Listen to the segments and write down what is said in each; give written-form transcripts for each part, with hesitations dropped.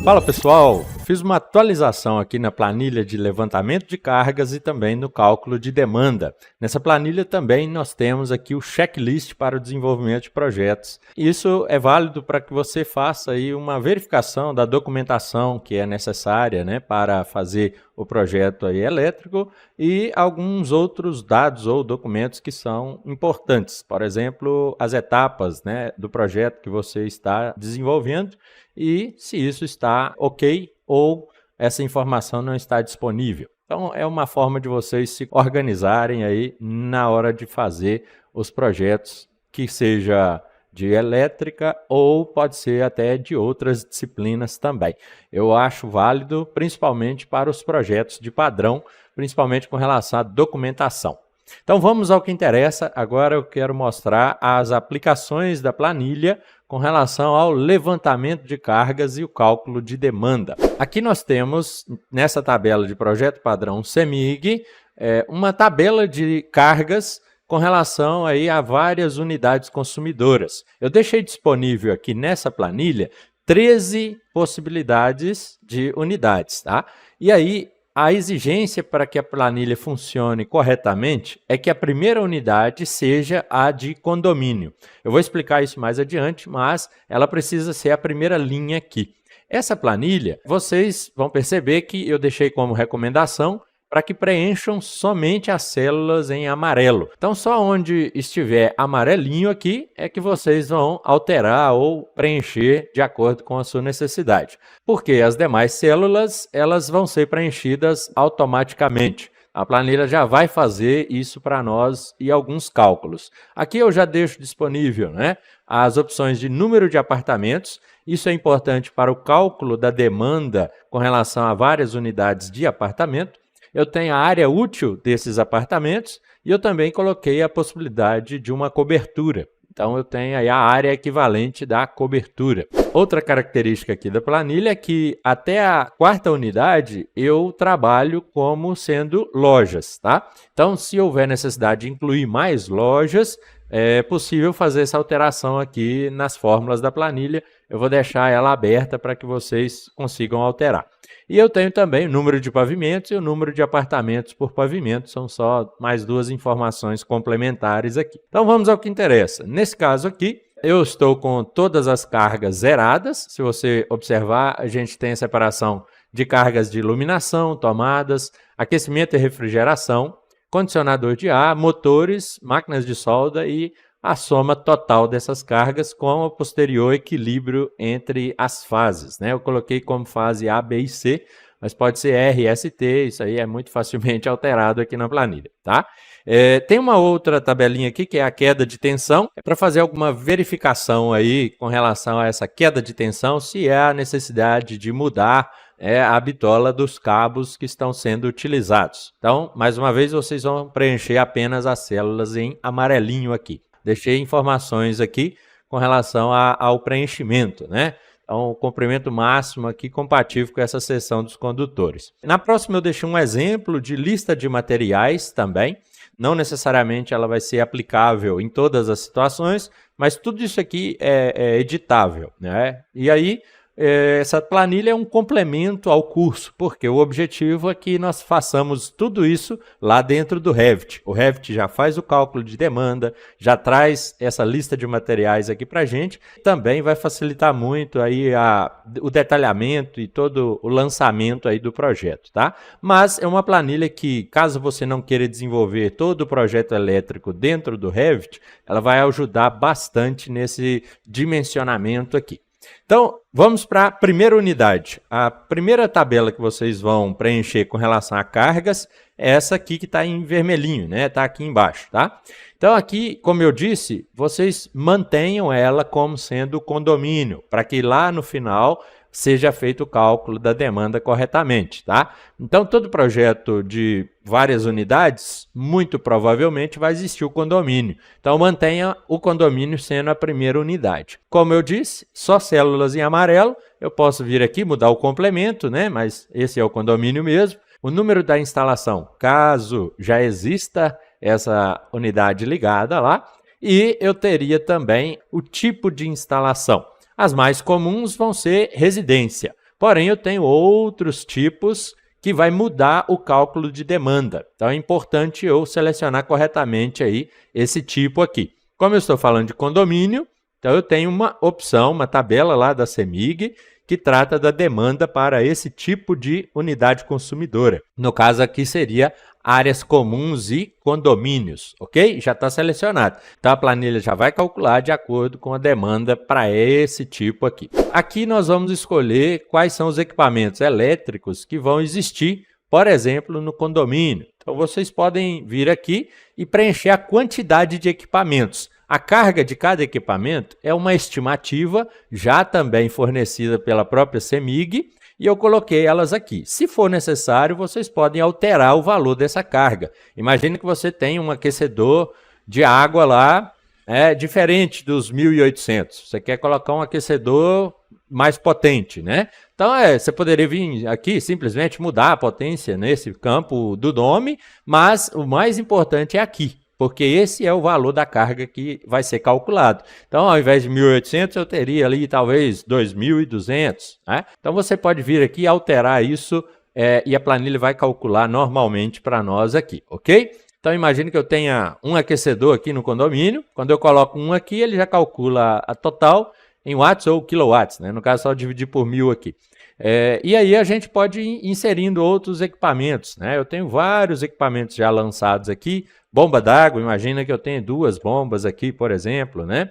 Fala pessoal, fiz uma atualização aqui na planilha de levantamento de cargas e também no cálculo de demanda. Nessa planilha também nós temos aqui o checklist para o desenvolvimento de projetos. Isso é válido para que você faça aí uma verificação da documentação que é necessária, né, para fazer o projeto aí elétrico e alguns outros dados ou documentos que são importantes. Por exemplo, as etapas, né, do projeto que você está desenvolvendo e se isso está ok ou essa informação não está disponível. Então, é uma forma de vocês se organizarem aí na hora de fazer os projetos, que seja de elétrica ou pode ser até de outras disciplinas também. Eu acho válido principalmente para os projetos de padrão, principalmente com relação à documentação. Então vamos ao que interessa. Agora eu quero mostrar as aplicações da planilha com relação ao levantamento de cargas e o cálculo de demanda. Aqui nós temos, nessa tabela de projeto padrão CEMIG, uma tabela de cargas com relação aí a várias unidades consumidoras. Eu deixei disponível aqui nessa planilha 13 possibilidades de unidades, tá? E aí, a exigência para que a planilha funcione corretamente é que a primeira unidade seja a de condomínio. Eu vou explicar isso mais adiante, mas ela precisa ser a primeira linha aqui. Essa planilha, vocês vão perceber que eu deixei como recomendação para que preencham somente as células em amarelo. Então, só onde estiver amarelinho aqui é que vocês vão alterar ou preencher de acordo com a sua necessidade. Porque as demais células, elas vão ser preenchidas automaticamente. A planilha já vai fazer isso para nós e alguns cálculos. Aqui eu já deixo disponível, né, as opções de número de apartamentos. Isso é importante para o cálculo da demanda com relação a várias unidades de apartamento. Eu tenho a área útil desses apartamentos e eu também coloquei a possibilidade de uma cobertura. Então, eu tenho aí a área equivalente da cobertura. Outra característica aqui da planilha é que até a quarta unidade eu trabalho como sendo lojas, tá? Então, se houver necessidade de incluir mais lojas, é possível fazer essa alteração aqui nas fórmulas da planilha. Eu vou deixar ela aberta para que vocês consigam alterar. E eu tenho também o número de pavimentos e o número de apartamentos por pavimento, são só mais duas informações complementares aqui. Então vamos ao que interessa. Nesse caso aqui, eu estou com todas as cargas zeradas. Se você observar, a gente tem a separação de cargas de iluminação, tomadas, aquecimento e refrigeração, condicionador de ar, motores, máquinas de solda e a soma total dessas cargas com o posterior equilíbrio entre as fases, né? Eu coloquei como fase A, B e C, mas pode ser R, S, T, isso aí é muito facilmente alterado aqui na planilha, tá? Tem uma outra tabelinha aqui que é a queda de tensão, é para fazer alguma verificação aí com relação a essa queda de tensão, se há necessidade de mudar a bitola dos cabos que estão sendo utilizados. Então, mais uma vez, vocês vão preencher apenas as células em amarelinho aqui. Deixei informações aqui com relação ao preenchimento, né? Então, o comprimento máximo aqui compatível com essa seção dos condutores. Na próxima eu deixei um exemplo de lista de materiais também. Não necessariamente ela vai ser aplicável em todas as situações, mas tudo isso aqui é editável, né? E aí, essa planilha é um complemento ao curso, porque o objetivo é que nós façamos tudo isso lá dentro do Revit. O Revit já faz o cálculo de demanda, já traz essa lista de materiais aqui para a gente, também vai facilitar muito aí o detalhamento e todo o lançamento aí do projeto, tá? Mas é uma planilha que, caso você não queira desenvolver todo o projeto elétrico dentro do Revit, ela vai ajudar bastante nesse dimensionamento aqui. Então, vamos para a primeira unidade. A primeira tabela que vocês vão preencher com relação a cargas é essa aqui que está em vermelhinho, né? Está aqui embaixo, tá? Então, aqui, como eu disse, vocês mantenham ela como sendo condomínio, para que lá no final seja feito o cálculo da demanda corretamente, tá? Então, todo projeto de várias unidades, muito provavelmente vai existir o condomínio. Então, mantenha o condomínio sendo a primeira unidade. Como eu disse, só células em amarelo. Eu posso vir aqui mudar o complemento, né? Mas esse é o condomínio mesmo. O número da instalação, caso já exista essa unidade ligada lá. E eu teria também o tipo de instalação. As mais comuns vão ser residência. Porém, eu tenho outros tipos que vai mudar o cálculo de demanda. Então, é importante eu selecionar corretamente aí esse tipo aqui. Como eu estou falando de condomínio, então eu tenho uma opção, uma tabela lá da CEMIG, que trata da demanda para esse tipo de unidade consumidora. No caso aqui seria áreas comuns e condomínios, ok? Já está selecionado. Então a planilha já vai calcular de acordo com a demanda para esse tipo aqui. Aqui nós vamos escolher quais são os equipamentos elétricos que vão existir, por exemplo, no condomínio. Então vocês podem vir aqui e preencher a quantidade de equipamentos. A carga de cada equipamento é uma estimativa, já também fornecida pela própria CEMIG, e eu coloquei elas aqui. Se for necessário, vocês podem alterar o valor dessa carga. Imagine que você tem um aquecedor de água lá, diferente dos 1.800. Você quer colocar um aquecedor mais potente, né? Então, você poderia vir aqui simplesmente mudar a potência nesse campo do nome, mas o mais importante é aqui, porque esse é o valor da carga que vai ser calculado. Então, ao invés de 1.800, eu teria ali talvez 2.200. Né? Então, você pode vir aqui e alterar isso e a planilha vai calcular normalmente para nós aqui, ok? Então, imagine que eu tenha um aquecedor aqui no condomínio. Quando eu coloco um aqui, ele já calcula a total em watts ou quilowatts, né? No caso, só dividir por 1.000 aqui. E aí a gente pode ir inserindo outros equipamentos, né? Eu tenho vários equipamentos já lançados aqui. Bomba d'água, imagina que eu tenho 2 bombas aqui, por exemplo, né?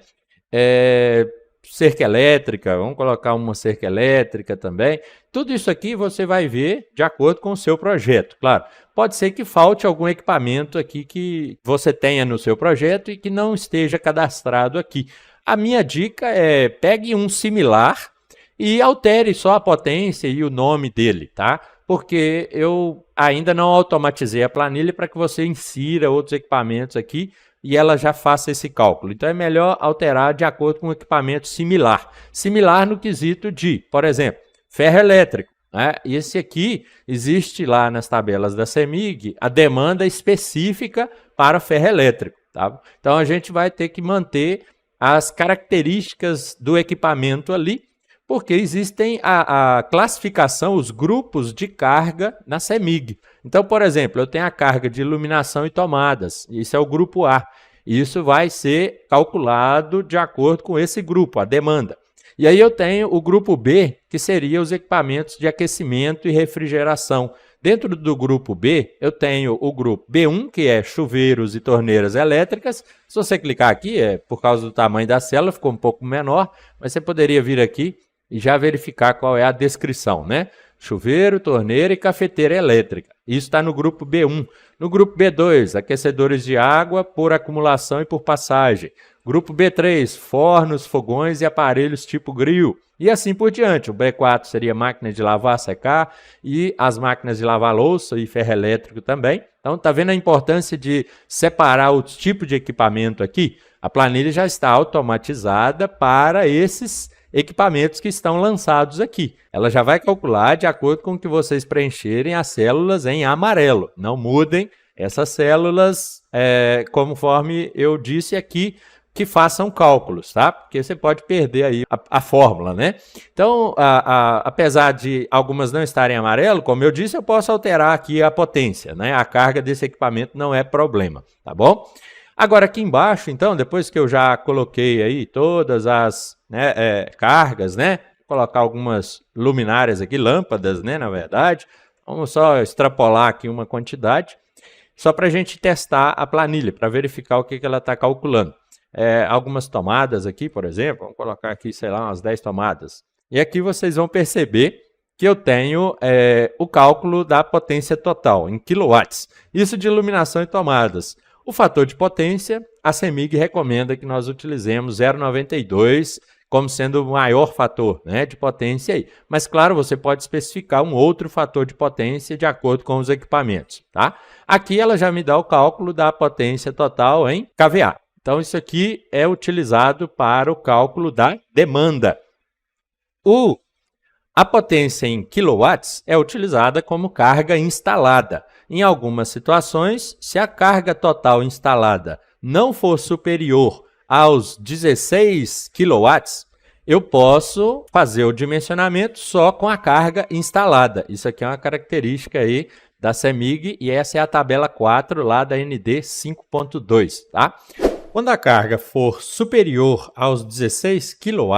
Cerca elétrica, vamos colocar uma cerca elétrica também. Tudo isso aqui você vai ver de acordo com o seu projeto, claro. Pode ser que falte algum equipamento aqui que você tenha no seu projeto e que não esteja cadastrado aqui. A minha dica é pegue um similar e altere só a potência e o nome dele, tá? Porque eu ainda não automatizei a planilha para que você insira outros equipamentos aqui e ela já faça esse cálculo. Então é melhor alterar de acordo com um equipamento similar. Similar no quesito de, por exemplo, ferro elétrico. Né? E esse aqui existe lá nas tabelas da CEMIG a demanda específica para ferro elétrico. Tá? Então a gente vai ter que manter as características do equipamento ali, porque existem a classificação, os grupos de carga na CEMIG. Então, por exemplo, eu tenho a carga de iluminação e tomadas, isso é o grupo A. Isso vai ser calculado de acordo com esse grupo, a demanda. E aí eu tenho o grupo B, que seria os equipamentos de aquecimento e refrigeração. Dentro do grupo B, eu tenho o grupo B1, que é chuveiros e torneiras elétricas. Se você clicar aqui, por causa do tamanho da célula, ficou um pouco menor, mas você poderia vir aqui e já verificar qual é a descrição, né? Chuveiro, torneira e cafeteira elétrica. Isso está no grupo B1. No grupo B2, aquecedores de água por acumulação e por passagem. Grupo B3, fornos, fogões e aparelhos tipo grill. E assim por diante. O B4 seria máquina de lavar, secar e as máquinas de lavar louça e ferro elétrico também. Então, está vendo a importância de separar os tipos de equipamento aqui? A planilha já está automatizada para esses equipamentos que estão lançados aqui. Ela já vai calcular de acordo com o que vocês preencherem as células em amarelo. Não mudem essas células, conforme eu disse aqui, que façam cálculos, tá? Porque você pode perder aí a fórmula, né? Então, apesar de algumas não estarem em amarelo, como eu disse, eu posso alterar aqui a potência, né? A carga desse equipamento não é problema, tá bom? Agora, aqui embaixo, então, depois que eu já coloquei aí todas as cargas, né? Vou colocar algumas luminárias aqui, lâmpadas, né? Na verdade, vamos só extrapolar aqui uma quantidade, só para a gente testar a planilha, para verificar o que ela está calculando. Algumas tomadas aqui, por exemplo, vamos colocar aqui, sei lá, umas 10 tomadas. E aqui vocês vão perceber que eu tenho o cálculo da potência total, em quilowatts. Isso de iluminação e tomadas. O fator de potência, a CEMIG recomenda que nós utilizemos 0,92 como sendo o maior fator, né, de potência aí. Mas, claro, você pode especificar um outro fator de potência de acordo com os equipamentos. Tá? Aqui ela já me dá o cálculo da potência total em kVA. Então, isso aqui é utilizado para o cálculo da demanda. A potência em quilowatts é utilizada como carga instalada. Em algumas situações, se a carga total instalada não for superior aos 16 quilowatts, eu posso fazer o dimensionamento só com a carga instalada. Isso aqui é uma característica aí da CEMIG e essa é a tabela 4 lá da ND 5.2, tá? Quando a carga for superior aos 16 kW,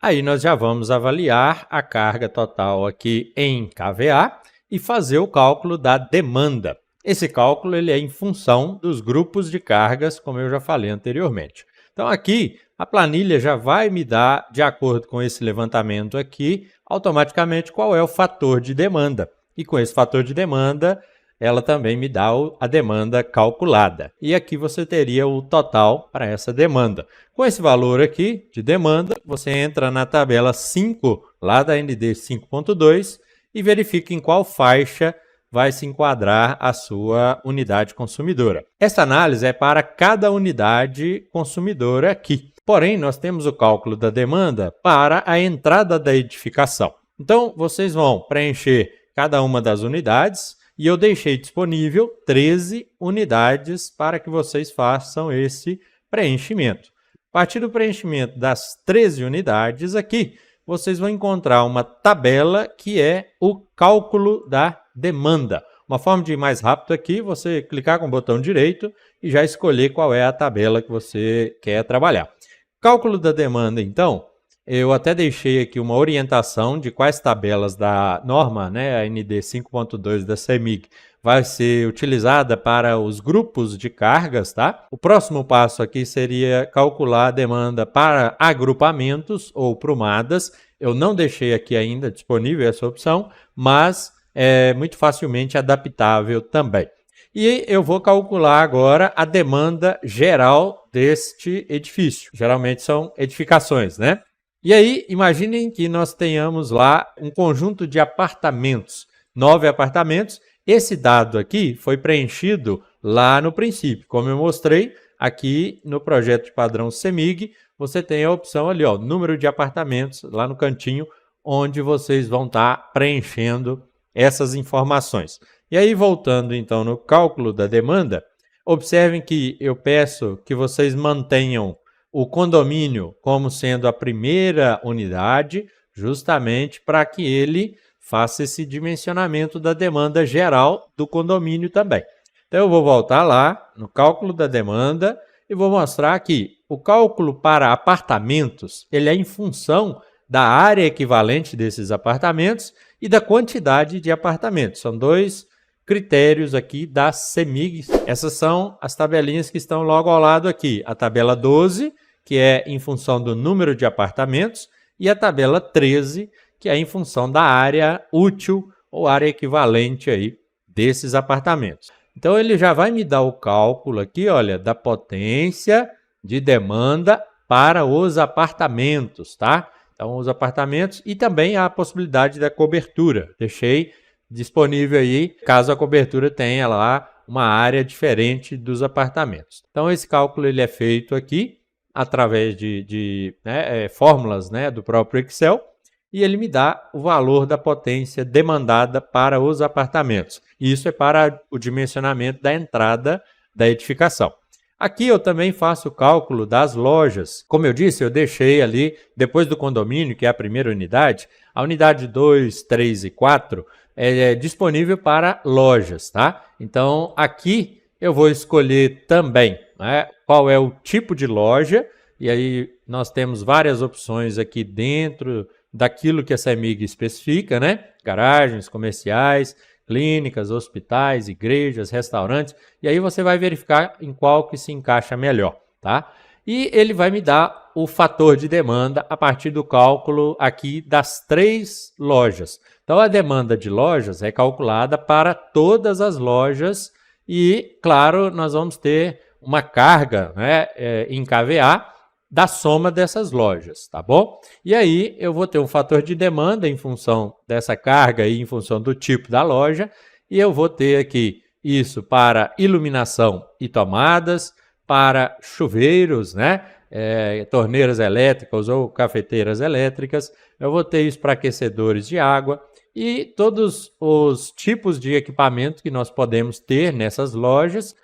aí nós já vamos avaliar a carga total aqui em kVA e fazer o cálculo da demanda. Esse cálculo ele é em função dos grupos de cargas, como eu já falei anteriormente. Então aqui a planilha já vai me dar, de acordo com esse levantamento aqui, automaticamente qual é o fator de demanda. E com esse fator de demanda, ela também me dá a demanda calculada. E aqui você teria o total para essa demanda. Com esse valor aqui de demanda, você entra na tabela 5, lá da ND 5.2, e verifica em qual faixa vai se enquadrar a sua unidade consumidora. Essa análise é para cada unidade consumidora aqui. Porém, nós temos o cálculo da demanda para a entrada da edificação. Então, vocês vão preencher cada uma das unidades e eu deixei disponível 13 unidades para que vocês façam esse preenchimento. A partir do preenchimento das 13 unidades aqui, vocês vão encontrar uma tabela que é o cálculo da demanda. Uma forma de ir mais rápido aqui, você clicar com o botão direito e já escolher qual é a tabela que você quer trabalhar. Cálculo da demanda, então, eu até deixei aqui uma orientação de quais tabelas da norma, né, a ND 5.2 da CEMIG, vai ser utilizada para os grupos de cargas, tá? O próximo passo aqui seria calcular a demanda para agrupamentos ou prumadas. Eu não deixei aqui ainda disponível essa opção, mas é muito facilmente adaptável também. E eu vou calcular agora a demanda geral deste edifício. Geralmente são edificações, né? E aí, imaginem que nós tenhamos lá um conjunto de apartamentos, 9 apartamentos. Esse dado aqui foi preenchido lá no princípio. Como eu mostrei, aqui no projeto de padrão CEMIG, você tem a opção ali, ó, número de apartamentos, lá no cantinho, onde vocês vão estar preenchendo essas informações. E aí, voltando então no cálculo da demanda, observem que eu peço que vocês mantenham o condomínio como sendo a primeira unidade, justamente para que ele faça esse dimensionamento da demanda geral do condomínio também. Então, eu vou voltar lá no cálculo da demanda e vou mostrar que o cálculo para apartamentos ele é em função da área equivalente desses apartamentos e da quantidade de apartamentos. São dois critérios aqui da CEMIG. Essas são as tabelinhas que estão logo ao lado aqui. A tabela 12, que é em função do número de apartamentos, e a tabela 13, que é em função da área útil ou área equivalente aí desses apartamentos. Então, ele já vai me dar o cálculo aqui, olha, da potência de demanda para os apartamentos, tá? Então, os apartamentos e também a possibilidade da cobertura. Deixei disponível aí, caso a cobertura tenha lá uma área diferente dos apartamentos. Então, esse cálculo ele é feito aqui através de fórmulas, né, do próprio Excel, e ele me dá o valor da potência demandada para os apartamentos. Isso é para o dimensionamento da entrada da edificação. Aqui eu também faço o cálculo das lojas. Como eu disse, eu deixei ali, depois do condomínio, que é a primeira unidade, a unidade 2, 3 e 4 é disponível para lojas, tá? Então, aqui eu vou escolher também, né, qual é o tipo de loja, e aí nós temos várias opções aqui dentro daquilo que a CEMIG especifica, né? Garagens comerciais, clínicas, hospitais, igrejas, restaurantes, e aí você vai verificar em qual que se encaixa melhor, tá? E ele vai me dar o fator de demanda a partir do cálculo aqui das 3 lojas. Então, a demanda de lojas é calculada para todas as lojas e, claro, nós vamos ter uma carga, né, em kVA da soma dessas lojas, tá bom? E aí eu vou ter um fator de demanda em função dessa carga e em função do tipo da loja, e eu vou ter aqui isso para iluminação e tomadas, para chuveiros, né? Torneiras elétricas ou cafeteiras elétricas, eu vou ter isso para aquecedores de água e todos os tipos de equipamento que nós podemos ter nessas lojas.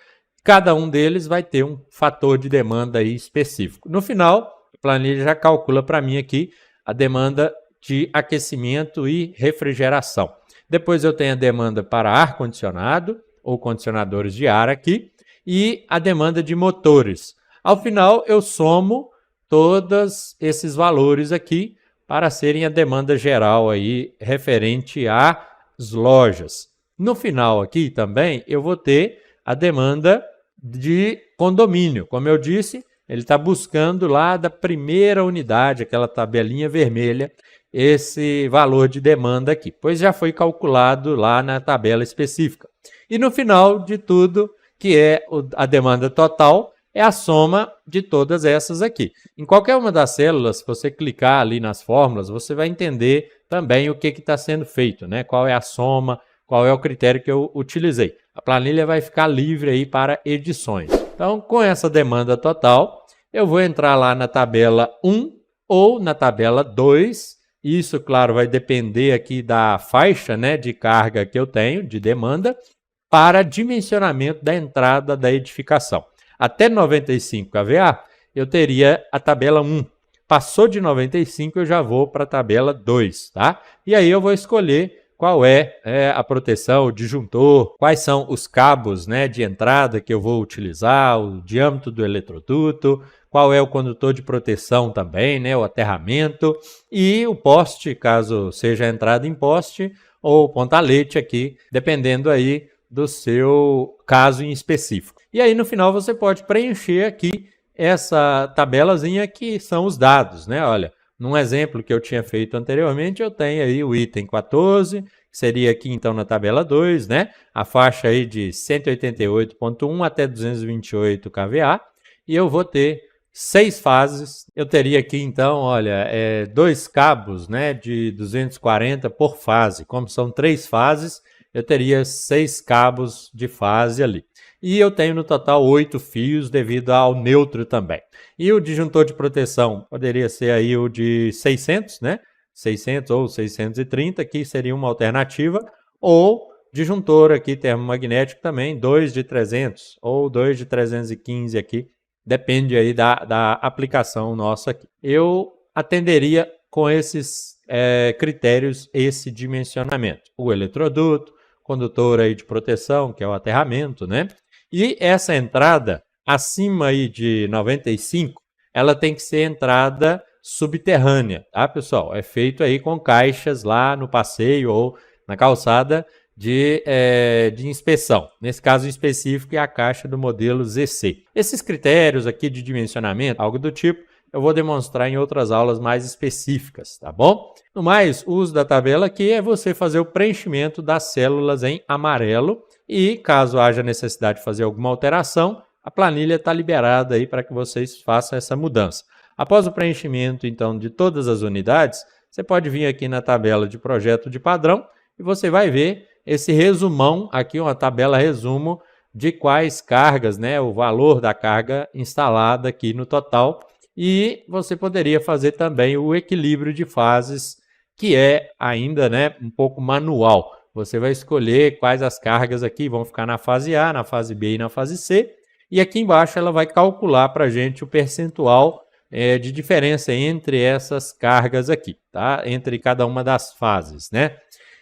Cada um deles vai ter um fator de demanda aí específico. No final, planilha já calcula para mim aqui a demanda de aquecimento e refrigeração. Depois eu tenho a demanda para ar-condicionado ou condicionadores de ar aqui e a demanda de motores. Ao final eu somo todos esses valores aqui para serem a demanda geral aí referente às lojas. No final aqui também eu vou ter a demanda de condomínio. Como eu disse, ele está buscando lá da primeira unidade, aquela tabelinha vermelha, esse valor de demanda aqui, pois já foi calculado lá na tabela específica. E no final de tudo, que é a demanda total, é a soma de todas essas aqui. Em qualquer uma das células, se você clicar ali nas fórmulas, você vai entender também o que está sendo feito, né? Qual é a soma, qual é o critério que eu utilizei. A planilha vai ficar livre aí para edições. Então, com essa demanda total, eu vou entrar lá na tabela 1 ou na tabela 2. Isso, claro, vai depender aqui da faixa, né, de carga que eu tenho, de demanda, para dimensionamento da entrada da edificação. Até 95 kVA, eu teria a tabela 1. Passou de 95, eu já vou para a tabela 2, tá? E aí eu vou escolher qual é a proteção, o disjuntor, quais são os cabos, né, de entrada que eu vou utilizar, o diâmetro do eletroduto, qual é o condutor de proteção também, né, o aterramento e o poste, caso seja a entrada em poste, ou pontalete aqui, dependendo aí do seu caso em específico. E aí no final você pode preencher aqui essa tabelazinha que são os dados, né? Olha, num exemplo que eu tinha feito anteriormente, eu tenho aí o item 14, que seria aqui então na tabela 2, né? A faixa aí de 188.1 até 228 kVA, e eu vou ter 6 fases. Eu teria aqui então, olha, 2 cabos, né, de 240 por fase. Como são 3 fases, eu teria 6 cabos de fase ali. E eu tenho no total 8 fios devido ao neutro também. E o disjuntor de proteção poderia ser aí o de 600, né? 600 ou 630, que seria uma alternativa. Ou disjuntor aqui termomagnético também, 2 de 300 ou 2 de 315 aqui. Depende aí da aplicação nossa aqui. Eu atenderia com esses critérios esse dimensionamento. O eletroduto, condutor aí de proteção, que é o aterramento, né? E essa entrada acima aí de 95, ela tem que ser entrada subterrânea, tá, pessoal? É feito aí com caixas lá no passeio ou na calçada de inspeção. Nesse caso específico é a caixa do modelo ZC. Esses critérios aqui de dimensionamento, algo do tipo, eu vou demonstrar em outras aulas mais específicas, tá bom? No mais, o uso da tabela aqui é você fazer o preenchimento das células em amarelo e, caso haja necessidade de fazer alguma alteração, a planilha está liberada aí para que vocês façam essa mudança. Após o preenchimento, então, de todas as unidades, você pode vir aqui na tabela de projeto de padrão e você vai ver esse resumão aqui, uma tabela resumo de quais cargas, né, o valor da carga instalada aqui no total. E você poderia fazer também o equilíbrio de fases, que é ainda, né, um pouco manual. Você vai escolher quais as cargas aqui vão ficar na fase A, na fase B e na fase C. E aqui embaixo ela vai calcular para a gente o percentual de diferença entre essas cargas aqui, tá? Entre cada uma das fases, né?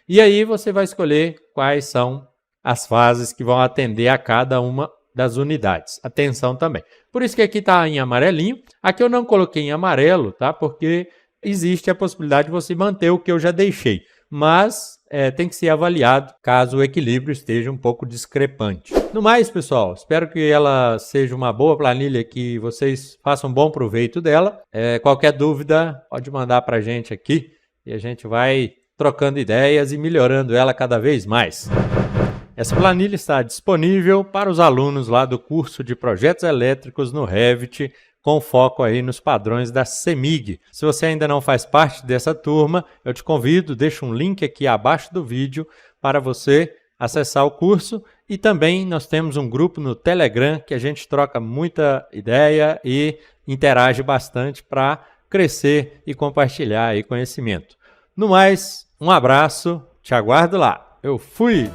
E aí você vai escolher quais são as fases que vão atender a cada uma das unidades. Atenção também. Por isso que aqui está em amarelinho. Aqui eu não coloquei em amarelo, tá? Porque existe a possibilidade de você manter o que eu já deixei. Mas tem que ser avaliado caso o equilíbrio esteja um pouco discrepante. No mais, pessoal, espero que ela seja uma boa planilha, que vocês façam bom proveito dela. Qualquer dúvida, pode mandar para a gente aqui e a gente vai trocando ideias e melhorando ela cada vez mais. Essa planilha está disponível para os alunos lá do curso de Projetos Elétricos no Revit, com foco aí nos padrões da CEMIG. Se você ainda não faz parte dessa turma, eu te convido, deixo um link aqui abaixo do vídeo para você acessar o curso. E também nós temos um grupo no Telegram que a gente troca muita ideia e interage bastante para crescer e compartilhar aí conhecimento. No mais, um abraço, te aguardo lá. Eu fui!